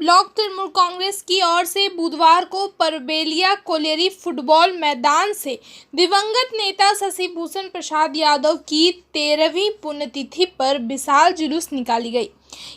Block Trinamool Congress की ओर से बुधवार को परबेलिया कोलेरी फुटबॉल मैदान से दिवंगत नेता शशि भूषण प्रसाद यादव की 13वीं पुण्यतिथि पर विशाल जुलूस निकाली गई।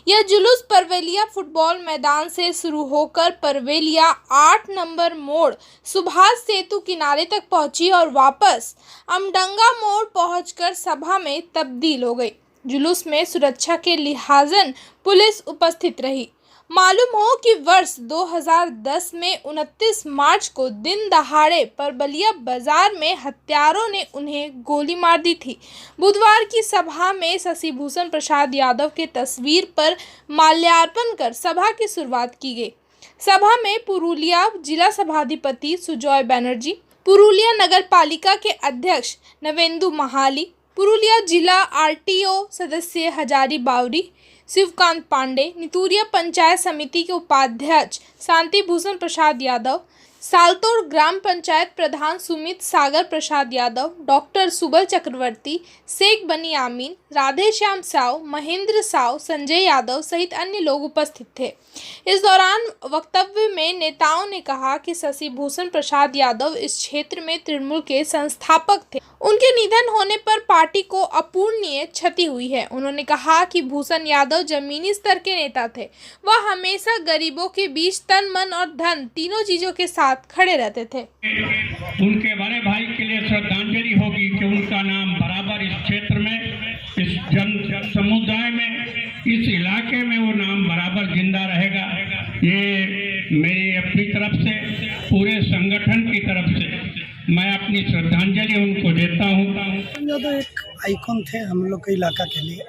यह जुलूस परबेलिया फुटबॉल मैदान से शुरू होकर परबेलिया 8 नंबर मोड़ सुभाष सेतु किनारे तक पहुंची और वापस अमडंगा मोड़ पहुंचकर सभा में तब्दील हो गई। जुलूस में सुरक्षा के लिहाजन पुलिस उपस्थित रही। मालूम हो कि वर्ष 2010 में 29 मार्च को दिन दहाड़े परबेलिया बाजार में हत्यारों ने उन्हें गोली मार दी थी। बुधवार की सभा में शशि भूषण प्रसाद यादव के तस्वीर पर माल्यार्पण कर सभा की शुरुआत की गई। सभा में पुरुलिया जिला सभाधिपति सुजॉय बनर्जी, पुरुलिया नगर पालिका के अध्यक्ष नवेंदु महाली, पुरुलिया जिला आरटीओ सदस्य हजारी बावरी, शिवकांत पांडे, नितुरिया पंचायत समिति के उपाध्यक्ष शांति भूषण प्रसाद यादव, सालतोड़ ग्राम पंचायत प्रधान सुमित सागर प्रसाद यादव, डॉक्टर सुबल चक्रवर्ती, शेख बनी आमीन, राधे श्याम साव, महेंद्र साव, संजय यादव सहित अन्य लोग उपस्थित थे। इस दौरान वक्तव्य में नेताओं ने कहा कि शशि भूषण प्रसाद यादव इस क्षेत्र में तृणमूल के संस्थापक थे। उनके निधन होने पर पार्टी को अपूरणीय क्षति हुई है। उन्होंने कहा कि भूषण यादव जमीनी स्तर के नेता थे। वह हमेशा गरीबों के बीच तन, मन और धन तीनों चीजों के साथ खड़े रहते थे। उनके बड़े भाई के लिए श्रद्धांजलि होगी कि उनका नाम बराबर इस क्षेत्र में, इस जन समुदाय में, इस इलाके में वो नाम बराबर जिंदा रहेगा। ये मेरी अपनी तरफ से, पूरे संगठन की तरफ से मैं अपनी श्रद्धांजलि उनको देता हूँ। जो तो एक आइकॉन थे हम लोग के इलाका के लिए।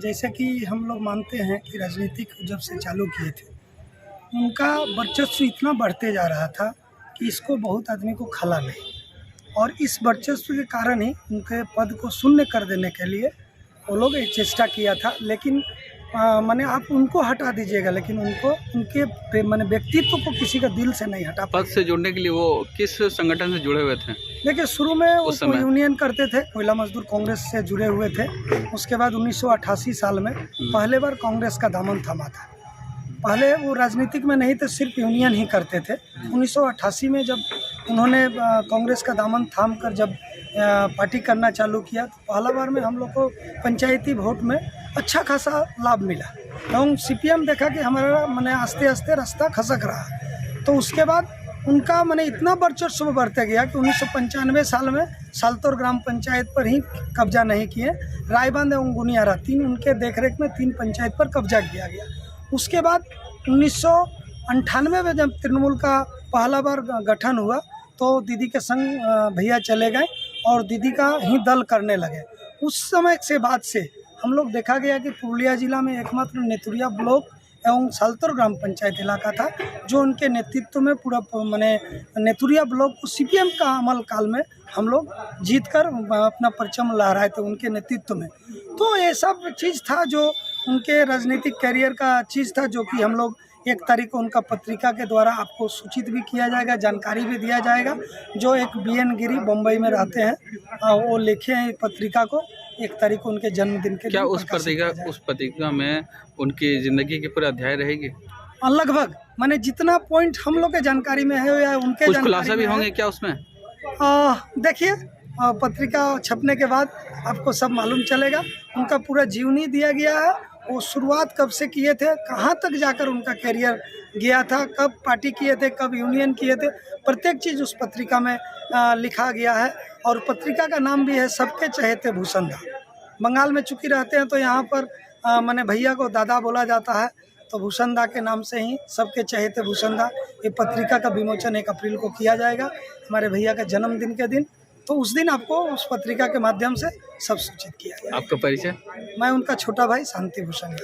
जैसे कि हम लोग मानते हैं कि राजनीतिक जब से चालू किए थे, उनका वर्चस्व इतना बढ़ते जा रहा था कि इसको बहुत आदमी को खला नहीं, और इस वर्चस्व के कारण ही उनके पद को शून्य कर देने के लिए वो लोग एक चेष्टा किया था। लेकिन माने आप उनको हटा दीजिएगा, लेकिन उनको उनके माने व्यक्तित्व को किसी का दिल से नहीं हटा। पद से जुड़ने के लिए वो किस संगठन से जुड़े हुए थे? देखिए, शुरू में वो यूनियन करते थे, कोयला मजदूर कांग्रेस से जुड़े हुए थे। उसके बाद 1988 साल में पहले बार कांग्रेस का दामन थामा था। पहले वो राजनीतिक में नहीं थे, सिर्फ यूनियन ही करते थे। 1988 में जब उन्होंने कांग्रेस का दामन थाम कर जब पार्टी करना चालू किया, तो पहला बार में हम लोग को पंचायती वोट में अच्छा खासा लाभ मिला। तो सीपीएम देखा कि हमारा मैंने आस्ते आस्ते रास्ता खसक रहा। तो उसके बाद उनका मैंने इतना वर्चस्व बढ़ते गया कि 1995 साल में सालतोड़ ग्राम पंचायत पर ही कब्जा नहीं किए, रायबांध एवं गुनियारा तीन उनके देखरेख में 3 पंचायत पर कब्जा किया गया। उसके बाद 1998 में जब तृणमूल का पहला बार गठन हुआ, तो दीदी के संग भैया चले गए और दीदी का ही दल करने लगे। उस समय से बाद से हम लोग देखा गया कि पुरुलिया जिला में एकमात्र नेतुरिया ब्लॉक एवं सालतोड़ ग्राम पंचायत इलाका था जो उनके नेतृत्व में पूरा मैंने नेतुरिया ब्लॉक को सीपीएम का अमल काल में हम लोग जीत कर अपना परचम लहराए थे उनके नेतृत्व में। तो ये सब चीज़ था जो उनके राजनीतिक करियर का चीज़ था, जो कि हम लोग 1 तारीख को उनका पत्रिका के द्वारा आपको सूचित भी किया जाएगा, जानकारी भी दिया जाएगा। जो एक बीएन गिरी बम्बई में रहते हैं, वो लिखे हैं पत्रिका को 1 तारीख को उनके जन्मदिन के। क्या उस पत्रिका में उनकी जिंदगी के पूरे अध्याय रहेगी? लगभग माने जितना पॉइंट हम लोग के जानकारी में है या उनके कुछ खुलासा भी होंगे क्या उसमें? देखिए, पत्रिका छपने के बाद आपको सब मालूम चलेगा। उनका पूरा जीवनी दिया गया है, वो शुरुआत कब से किए थे, कहाँ तक जाकर उनका करियर गया था, कब पार्टी किए थे, कब यूनियन किए थे, प्रत्येक चीज़ उस पत्रिका में लिखा गया है। और पत्रिका का नाम भी है सबके चहेते भूषण दा। बंगाल में चूँकि रहते हैं तो यहाँ पर मैंने भैया को दादा बोला जाता है, तो भूषण दा के नाम से ही सबके चहेते भूषण दा। ये पत्रिका का विमोचन 1 अप्रैल को किया जाएगा, हमारे भैया का जन्मदिन के दिन। तो उस दिन आपको उस पत्रिका के माध्यम से सब सूचित किया गया। आपका परिचय? मैं उनका छोटा भाई शांति भूषण।